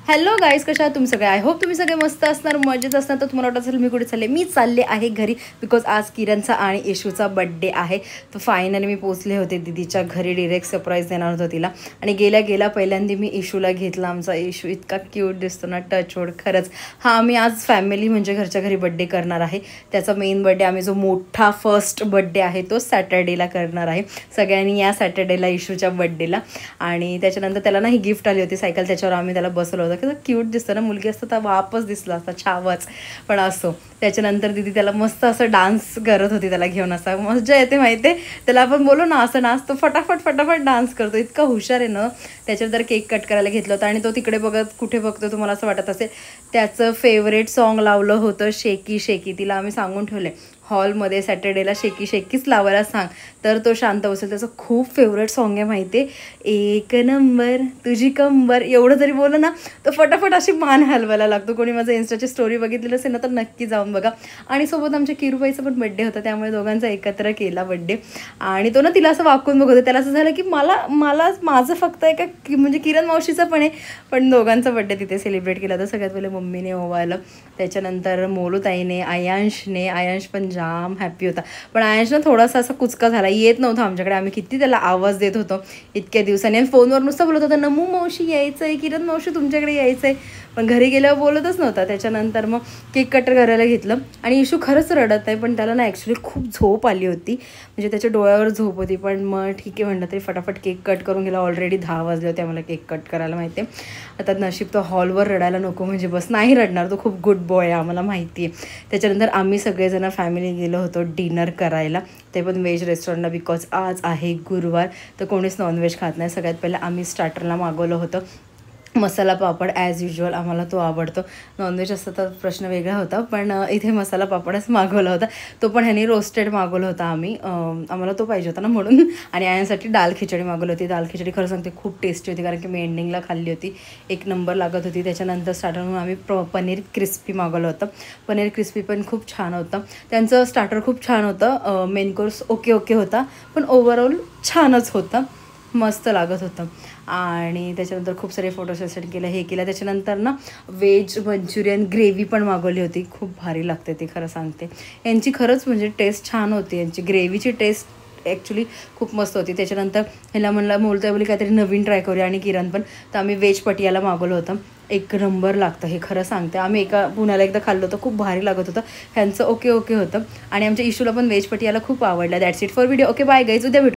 Hello guys, कशा आहात तुम्ही सगळे? आय होप तुम्ही सगळे मस्त असणार, मजेत असणार. तर तुम्हाला वाटत असेल मी कुठे चालले. मी चालले आहे घरी, बिकॉज आज किरणचा आणि इशूचा बड्डे आहे. तर फायनली मी पोचले होते दीदीच्या घरी. डिरेक्ट सरप्राईज देणार होतं तिला. आणि गेल्या गेल्या पहिल्यांदा मी इशूला घेतला. आमचा इशू इतका क्यूट दिसतो ना, टचवूड खरंच. हां, आम्ही आज फॅमिली म्हणजे घरच्या घरी बड्डे करणार आहे. त्याचा मेन बड्डे आम्ही जो मोठा फर्स्ट बड्डे आहे तो सॅटर्डेला करणार आहे. सगळ्यांनी या सॅटर्डेला इशूच्या बड्डेला. आणि त्याच्यानंतर त्याला ना ही गिफ्ट आली होती सायकल, त्याच्यावर आम्ही त्याला बसवलं होतं. कसं क्यूट दिसतं ना, मुलगी असतं तर वापस दिसला असता छावच, पण असो. त्याच्यानंतर दीदी त्याला मस्त असं डान्स करत होती, त्याला घेऊन असा मजा येते माहिती आहे. त्याला आपण बोलू ना असं नाच, तो फटाफट फटाफट डान्स करतो, इतका हुशार आहे ना. त्याच्यानंतर केक कट करायला घेतलं होतं आणि तो तिकडे बघत कुठे बघतो तुम्हाला असं वाटत असेल. त्याचं फेवरेट सॉन्ग लावलं होतं शेकी शेकी. तिला आम्ही सांगून ठेवले हॉलमध्ये सॅटर्डेला शेकी शेकीच लावायला सांग, तर तो शांत बसेल. त्याचं खूप फेवरेट सॉन्ग आहे माहिती आहे, एक नंबर तुझी कंबर. एवढं जरी बोललं ना तर फटाफट अशी मान हलवायला लागतो. कोणी माझं इन्स्टाची स्टोरी बघितलेलं असेल ना तर नक्की जाऊन बघा. आणि सोबत आमच्या किरूबाईचा पण बड्डे होता, त्यामुळे दोघांचा एकत्र केला बड्डे. आणि तो ना तिला असं वाकून बघत होता. त्याला असं झालं की मला माझं फक्त आहे का, म्हणजे किरण मावशीचं पण आहे, पण दोघांचा बड्डे तिथे सेलिब्रेट केला होता. सगळ्यात पहिले मम्मीने ओवाळलं, त्याच्यानंतर मोलूताईने, आयांश पण जाम हॅप्पी होता. पण आयांश ना थोडासा असा कुचका झाला, येत नव्हता आमच्याकडे. आम्ही किती त्याला आवाज देत होतो इतक्या दिवसांनी, आणि फोनवर नुसतं बोलत होता नमू मावशी यायचं आहे, किरण मावशी तुमच्याकडे यायचं आहे, पण घरी गेल्यावर बोलतच नव्हता. त्याच्यानंतर मग केक कटर करायला घेतलं आणि इशू खरंच रडत आहे, पण त्याला ना ॲक्च्युली खूप झोप आली होती, म्हणजे त्याच्या डोळ्यावर झोप होती. पण मग ठीक आहे म्हणलं तरी फटाफट केक कट करून गेला. ऑलरेडी 10 वाजले होते आम्हाला केक कट करायला माहिती आहे. आता नशीब तो हॉलवर रडायला नको, म्हणजे बस नाही रडणार, तो खूप गुड बॉय आहे आम्हाला माहिती आहे. त्याच्यानंतर आम्ही सगळेजण फॅमिली गेलो होतो डिनर करायला, ते पण व्हेज रेस्टॉरंटला, बिकॉज आज आहे गुरुवार, तर कोणीच नॉनव्हेज खात नाही. सगळ्यात पहिलं आम्ही स्टार्टरला मागवलं होतं मसाला पापड. ॲज युजल आम्हाला तो आवडतो. नॉनव्हेज असतं तर प्रश्न वेगळा होता, पण इथे मसाला पापडच मागवला होता. तो पण ह्यानी रोस्टेड मागवलं होता आम्ही, आम्हाला तो पाहिजे होता ना म्हणून. आणि आयांसाठी दाल खिचडी मागवली होती. दाल खिचडी खरं सांगते खूप टेस्टी होती, कारण की मी एंडिंगला खाल्ली होती, एक नंबर लागत होती. त्याच्यानंतर स्टार्टर म्हणून आम्ही पनीर क्रिस्पी मागवलं होतं. पनीर क्रिस्पी पण खूप छान होतं. त्यांचं स्टार्टर खूप छान होतं. मेन कोर्स ओके होता, पण ओव्हरऑल छानच होतं, मस्त लागत होतं. आणि त्याच्यानंतर खूप सारे फोटो सेशन केलं, हे केलं. त्याच्यानंतर ना व्हेज मंचुरियन ग्रेव्ही पण मागवली होती, खूप भारी लागते ती खरं सांगते. यांची खरंच म्हणजे टेस्ट छान होती, यांची ग्रेव्हीची टेस्ट ॲक्च्युली खूप मस्त होती. त्याच्यानंतर ह्याला म्हणलं मोलतोय बोली काहीतरी नवीन ट्राय करूया, आणि किरण पण, तर आम्ही व्हेज पटियाला मागवलं होतं. एक नंबर लागतं हे खरं सांगते. आम्ही पुण्याला एकदा खाल्लं होतं, खूप भारी लागत होतं. ह्यांचं ओके होतं. आणि आमच्या इशूला पण व्हेज पटियाला खूप आवडला. That's it for video. Okay bye guys, उद्या भेटू.